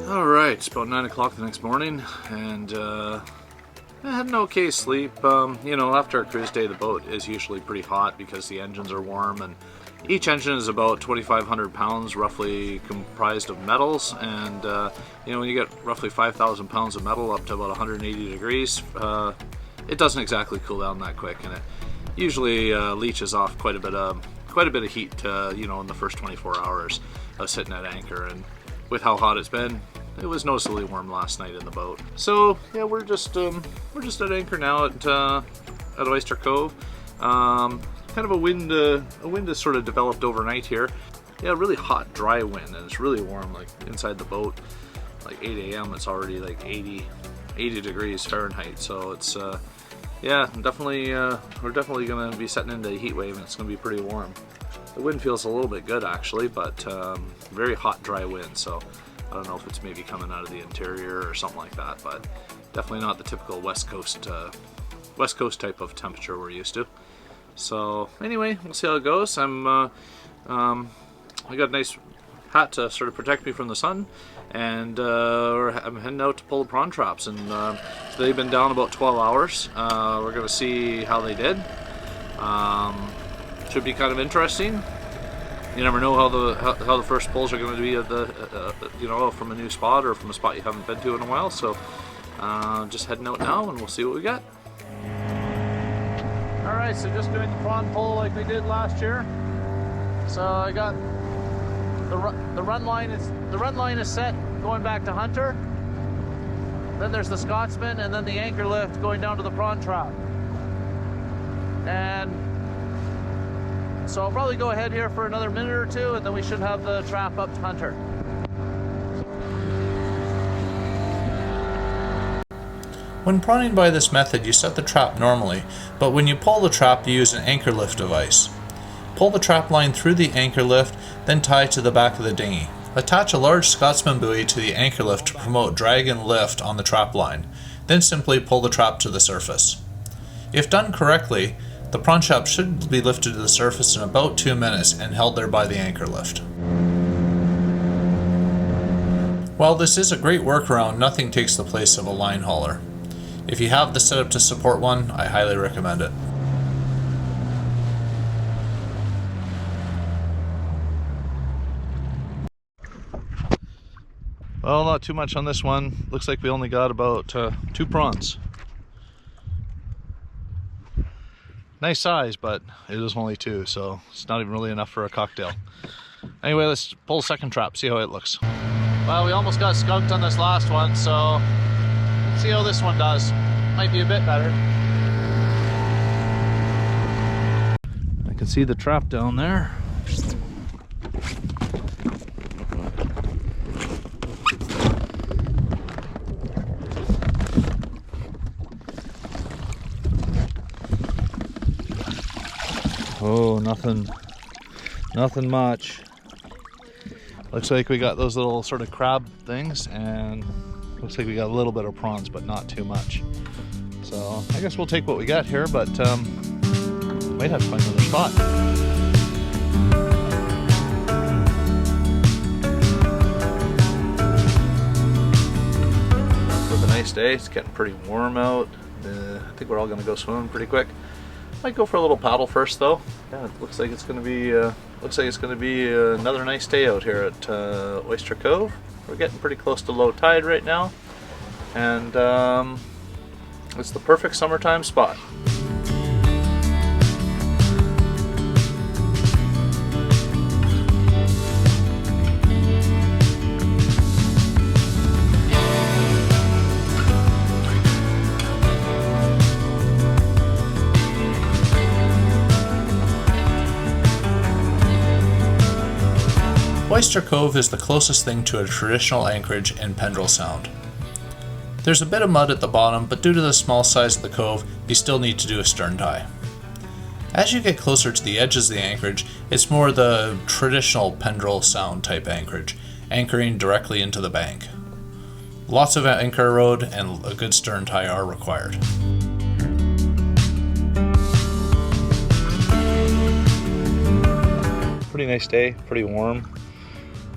Alright, it's about 9 o'clock the next morning, and I had an okay sleep. You know, after a cruise day, the boat is usually pretty hot because the engines are warm, and each engine is about 2,500 pounds, roughly comprised of metals, and you know, when you get roughly 5,000 pounds of metal up to about 180 degrees, it doesn't exactly cool down that quick, and it usually leaches off quite a bit of heat, you know, in the first 24 hours of sitting at anchor. And with how hot it's been, it was noticeably warm last night in the boat. So yeah, we're just at anchor now at Oyster Cove. Kind of a wind has sort of developed overnight here. Yeah, really hot, dry wind, and it's really warm. Like inside the boat, like 8 a.m. it's already like 80 degrees Fahrenheit. So it's yeah, definitely we're definitely gonna be setting into a heat wave, and it's gonna be pretty warm. The wind feels a little bit good actually, but very hot, dry wind. So I don't know if it's maybe coming out of the interior or something like that, but definitely not the typical West Coast type of temperature we're used to. So anyway, we'll see how it goes. I got a nice hat to sort of protect me from the sun, and I'm heading out to pull the prawn traps, and so they've been down about 12 hours. We're going to see how they did. Should be kind of interesting. You never know how the first pulls are going to be at the you know, from a new spot or from a spot you haven't been to in a while. So just heading out now, and we'll see what we got. All right, so just doing the prawn pull like we did last year. So I got the run line is set going back to Hunter. Then there's the Scotsman, and then the anchor lift going down to the prawn trap. And so I'll probably go ahead here for another minute or two, and then we should have the trap up to Hunter. When prawning by this method, you set the trap normally, but when you pull the trap, you use an anchor lift device. Pull the trap line through the anchor lift, then tie to the back of the dinghy. Attach a large Scotsman buoy to the anchor lift to promote drag and lift on the trap line, then simply pull the trap to the surface. If done correctly, the prawn trap should be lifted to the surface in about 2 minutes and held there by the anchor lift. While this is a great workaround, nothing takes the place of a line hauler. If you have the setup to support one, I highly recommend it. Well, not too much on this one. Looks like we only got about 2 prawns. Nice size, but it is only 2, so it's not even really enough for a cocktail. Anyway, let's pull the second trap, see how it looks. Well, we almost got skunked on this last one, so let's see how this one does. Might be a bit better. I can see the trap down there. Oh, nothing much. Looks like we got those little sort of crab things, and looks like we got a little bit of prawns, but not too much. So I guess we'll take what we got here, but might have to find another spot. With a nice day, it's getting pretty warm out. I think we're all gonna go swimming pretty quick. Might go for a little paddle first, though. Yeah, it looks like it's gonna be another nice day out here at Oyster Cove. We're getting pretty close to low tide right now, and it's the perfect summertime spot. Oyster Cove is the closest thing to a traditional anchorage in Pendrell Sound. There's a bit of mud at the bottom, but due to the small size of the cove, you still need to do a stern tie. As you get closer to the edges of the anchorage, it's more the traditional Pendrell Sound type anchorage, anchoring directly into the bank. Lots of anchor rode and a good stern tie are required. pretty nice day, pretty warm.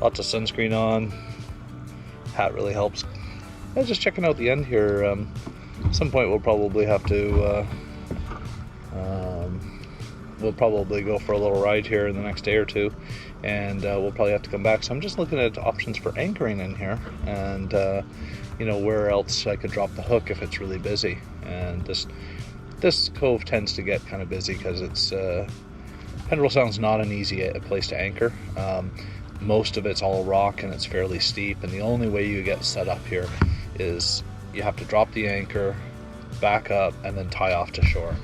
Lots of sunscreen on. Hat really helps. Yeah, just checking out the end here. At some point we'll probably have to we'll probably go for a little ride here in the next day or two, and we'll probably have to come back. So I'm just looking at options for anchoring in here, and you know, where else I could drop the hook if it's really busy. And this cove tends to get kind of busy because it's Pendrell Sound's not an easy place to anchor. Most of it's all rock and it's fairly steep, and the only way you get set up here is you have to drop the anchor, back up, and then tie off to shore.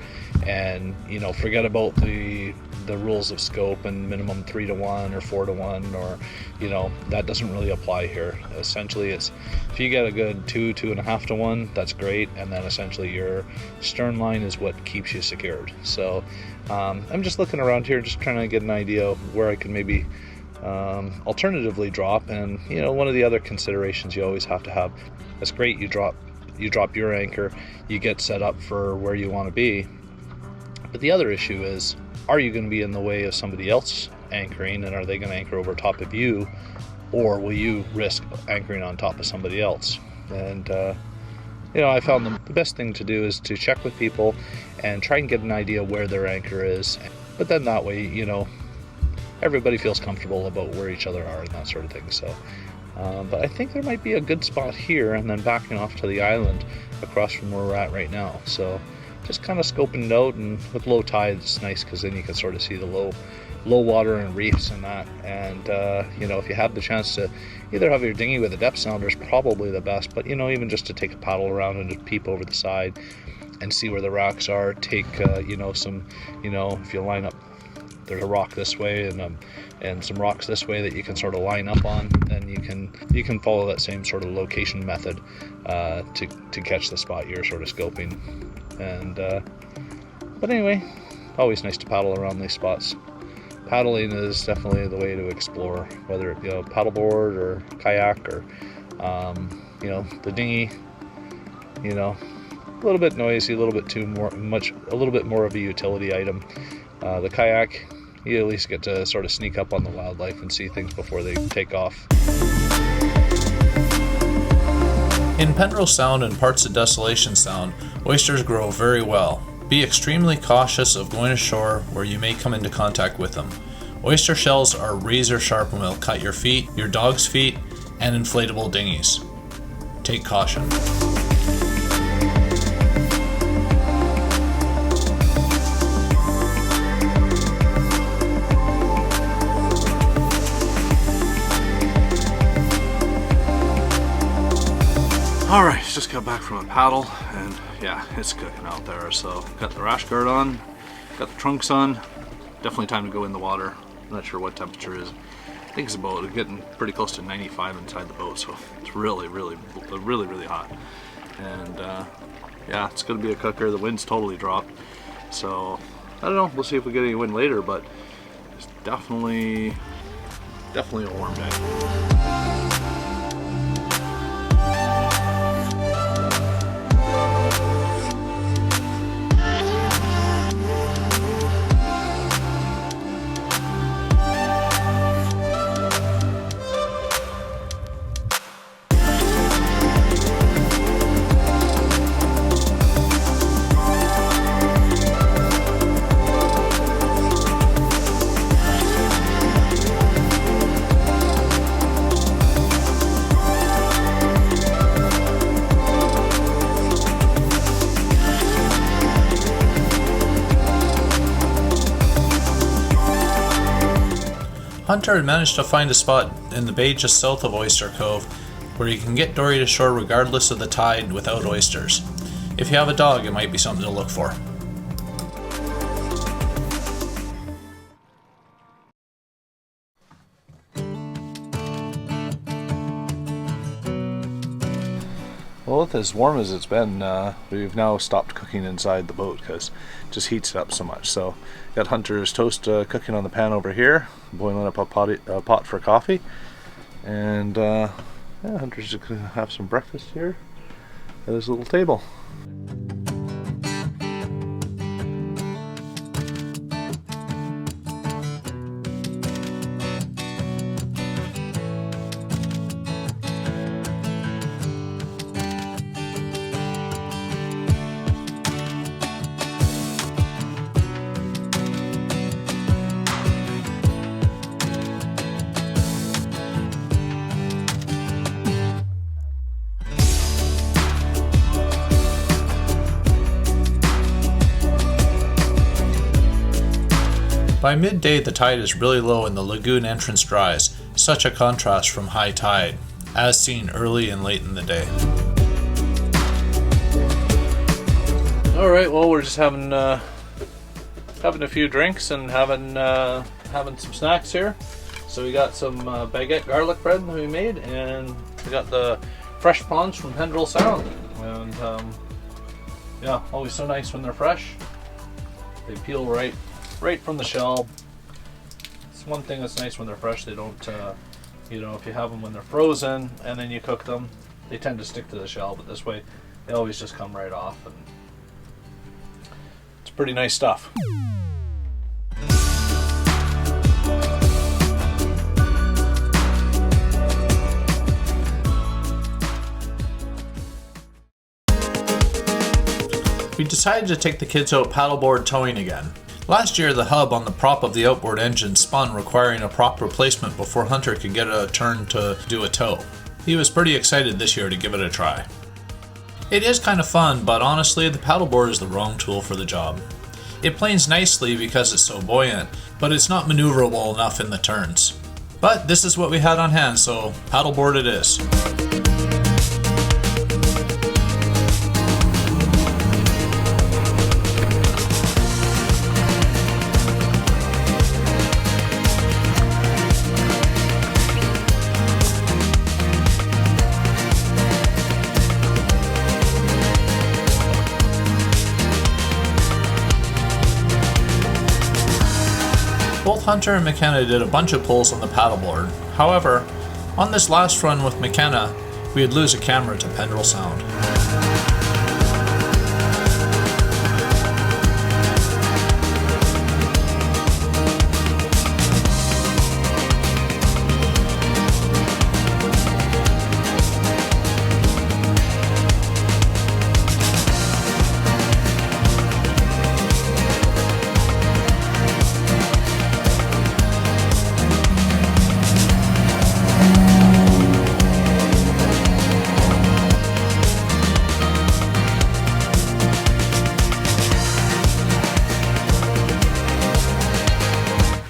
And you know, forget about the rules of scope and minimum 3-to-1 or 4-to-1, or you know, that doesn't really apply here. Essentially, it's if you get a good 2.5-to-1, that's great, and then essentially your stern line is what keeps you secured. So I'm just looking around here, just trying to get an idea of where I can maybe alternatively drop. And you know, one of the other considerations you always have to have, that's great, you drop your anchor, you get set up for where you want to be, but the other issue is, are you going to be in the way of somebody else anchoring, and are they going to anchor over top of you, or will you risk anchoring on top of somebody else? And you know, I found the best thing to do is to check with people and try and get an idea where their anchor is, but then that way, you know, everybody feels comfortable about where each other are and that sort of thing. So but I think there might be a good spot here, and then backing off to the island across from where we're at right now. So just kind of scoping it out, and with low tide it's nice because then you can sort of see the low water and reefs and that. And you know, if you have the chance to either have your dinghy with a depth sounder is probably the best, but you know, even just to take a paddle around and just peep over the side and see where the rocks are, take you know, some, you know, if you line up, there's a rock this way and some rocks this way that you can sort of line up on, then you can follow that same sort of location method to catch the spot you're sort of scoping. And but anyway, always nice to paddle around these spots. Paddling is definitely the way to explore, whether it be a paddleboard or kayak or you know, the dinghy, you know, a little bit noisy, a little bit more of a utility item. The kayak, you at least get to sort of sneak up on the wildlife and see things before they take off. In Pendrell Sound and parts of Desolation Sound, oysters grow very well. Be extremely cautious of going ashore where you may come into contact with them. Oyster shells are razor sharp and will cut your feet, your dog's feet, and inflatable dinghies. Take caution. Alright, just got back from a paddle, and yeah, it's cooking out there. So got the rash guard on, got the trunks on. Definitely time to go in the water. I'm not sure what temperature is. I think it's about getting pretty close to 95 inside the boat, so it's really hot. And yeah, it's gonna be a cooker. The wind's totally dropped, so I don't know, we'll see if we get any wind later, but it's definitely a warm day. Hunter had managed to find a spot in the bay just south of Oyster Cove where you can get dory to shore regardless of the tide without oysters. If you have a dog, it might be something to look for. Well, with as warm as it's been, we've now stopped cooking inside the boat because it just heats it up so much. So got Hunter's toast cooking on the pan over here, boiling up a pot for coffee, and yeah, Hunter's just gonna have some breakfast here at his little table. By midday, the tide is really low and the lagoon entrance dries, such a contrast from high tide, as seen early and late in the day. Alright, well, we're just having a few drinks and having some snacks here. So we got some baguette garlic bread that we made, and we got the fresh prawns from Pendrell Sound. And yeah, always so nice when they're fresh. They peel right from the shell. It's one thing that's nice when they're fresh. They don't, you know, if you have them when they're frozen and then you cook them, they tend to stick to the shell. But this way, they always just come right off, and it's pretty nice stuff. We decided to take the kids out paddleboard towing again. Last year, the hub on the prop of the outboard engine spun, requiring a prop replacement before Hunter could get a turn to do a tow. He was pretty excited this year to give it a try. It is kind of fun, but honestly, the paddleboard is the wrong tool for the job. It planes nicely because it's so buoyant, but it's not maneuverable enough in the turns. But this is what we had on hand, so paddleboard it is. Both Hunter and Makena did a bunch of pulls on the paddleboard. However, on this last run with Makena, we'd lose a camera to Pendrell Sound.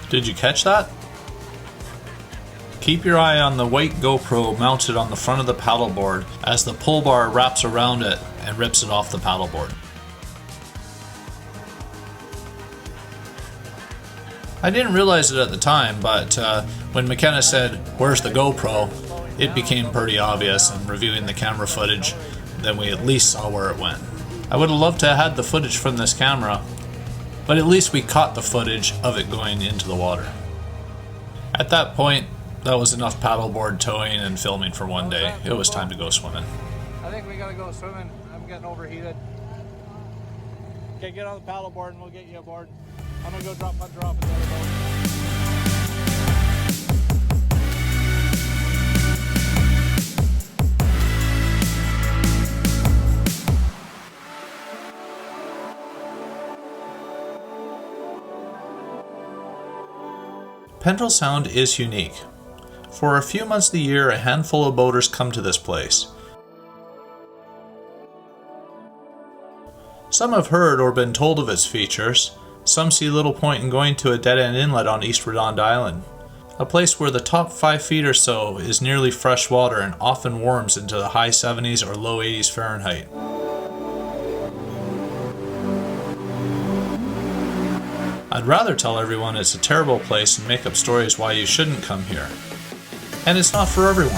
Did you catch that? Keep your eye on the white GoPro mounted on the front of the paddleboard as the pull bar wraps around it and rips it off the paddleboard. I didn't realize it at the time, but when Makena said, "Where's the GoPro?" it became pretty obvious, and reviewing the camera footage, then we at least saw where it went. I would have loved to have had the footage from this camera, but at least we caught the footage of it going into the water. At that point, that was enough paddleboard towing and filming for one day. It was time to go swimming. I think we gotta go swimming. I'm getting overheated. Okay, get on the paddleboard and we'll get you aboard. I'm gonna go drop Hunter off at the other boat. Pendrell Sound is unique. For a few months of the year, a handful of boaters come to this place. Some have heard or been told of its features. Some see little point in going to a dead-end inlet on East Redonde Island, a place where the top 5 feet or so is nearly fresh water and often warms into the high 70s or low 80s Fahrenheit. I'd rather tell everyone it's a terrible place and make up stories why you shouldn't come here. And it's not for everyone.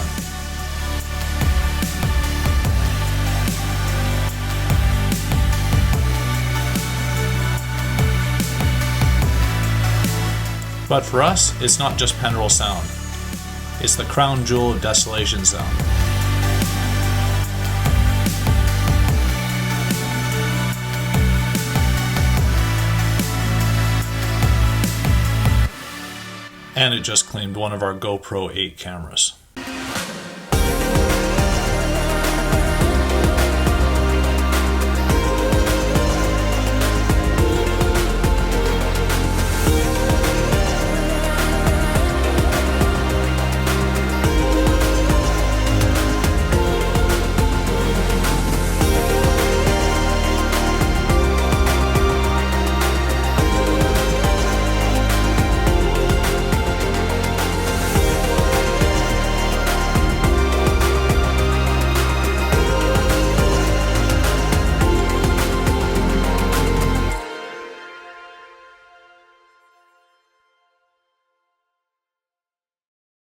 But for us, it's not just Pendrell Sound. It's the crown jewel of Desolation Sound. And it just claimed one of our GoPro 8 cameras.